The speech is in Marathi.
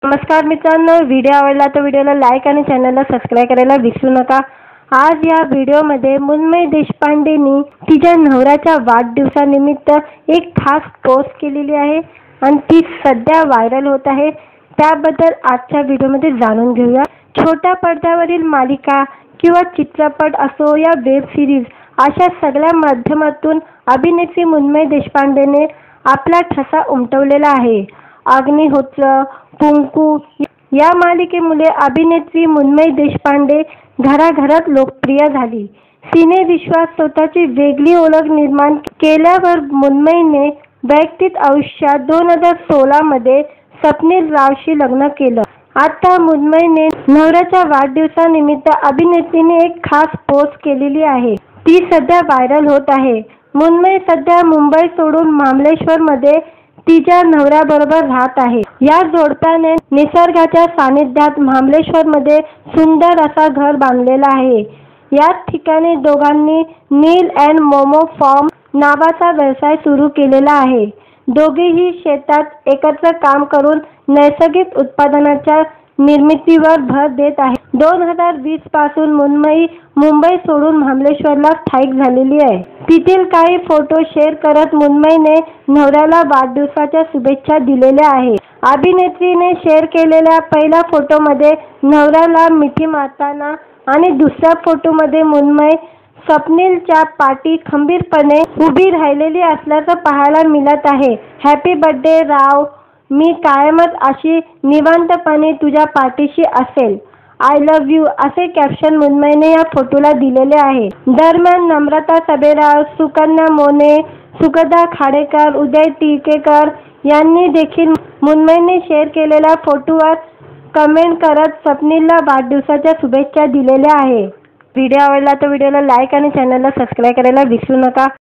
नमस्कार मित्रांनो, व्हिडिओ आवडला तर व्हिडिओला लाईक आणि चॅनलला सबस्क्राईब करायला विसरू नका। आज या व्हिडिओमध्ये मुन्मयी देशपांडेंनी तिच्या नवऱ्याच्या वाढदिवसानिमित्त एक खास पोस्ट केलेली आहे आणि ती सध्या व्हायरल होत आहे। त्याबद्दल आजच्या व्हिडिओमध्ये जाणून घेऊया। छोट्या पडद्यावरील मालिका किंवा चित्रपट असो या वेब सिरीज अशा सगळ्या माध्यमातून अभिनेत्री मुन्मयी देशपांडेने आपला ठसा उमटवलेला आहे। अग्निहोत्र, कुंकू या मालिकेमुळे अभिनेत्री मुन्मयी देशपांडे घराघरात लोकप्रिय झाली। सिनेविश्वात स्वतःची वेगळी ओळख निर्माण केल्यावर मुन्मयीने वैयक्तिक आयुष्यात 2016 मध्ये स्वप्नील रावशी लग्न केलं। आता मुन्मयीने नवऱ्याच्या वाढदिवसानिमित्त अभिनेत्रीने एक खास पोस्ट केलेली आहे। ती सध्या व्हायरल होत आहे। मुन्मयी सध्या मुंबई सोडून महाबळेश्वरमध्ये तिच्या नवऱ्याबरोबर राहत आहे। या जोडप्याने निसर्गाच्या सानिध्यात महाबळेश्वरमध्ये सुंदर असा घर बांधलेला आहे। याच ठिकाणी दोघांनी नील अँड मोमो फार्म नावाचा व्यवसाय सुरू केलेला आहे। दोघेही शेतात एकत्र काम करून नैसर्गिक उत्पादनाच्या निर्मितीवर भर देत आहेत। 2020 पासून मुन्मयी मुंबई सोडून महाबळेश्वरला स्थायिक झालेली आहे। तिथील काही फोटो शेअर करत मुन्मयीने नवऱ्याला वाढदिवसाच्या शुभेच्छा दिलेल्या आहेत। अभिनेत्रीने शेअर केलेल्या पहिल्या फोटोमध्ये नवऱ्याला मिठी मारताना आणि दुसऱ्या फोटोमध्ये मुन्मयी स्वप्नीलच्या पाठी खंबीरपणे उभी राहिलेली असल्याचं पाहायला मिळत आहे। हॅपी बर्थडे राव, मी कायमच अशी निवांतपणे तुझ्या पाठीशी असेल, आय लव्ह यू असे कॅप्शन मुन्मयीने या फोटोला दिलेले आहे। दरम्यान नम्रता सबेराव, सुकन्या मोने, सुगंधा खाडेकर, उदय टिळकेकर यांनी देखील मुन्मयीने शेअर केलेल्या फोटोवर कमेंट करत स्वप्नीलला वाढदिवसाच्या शुभेच्छा दिलेल्या आहे। व्हिडिओ आवडला तर व्हिडिओला लाईक आणि चॅनलला सबस्क्राईब करायला विसरू नका।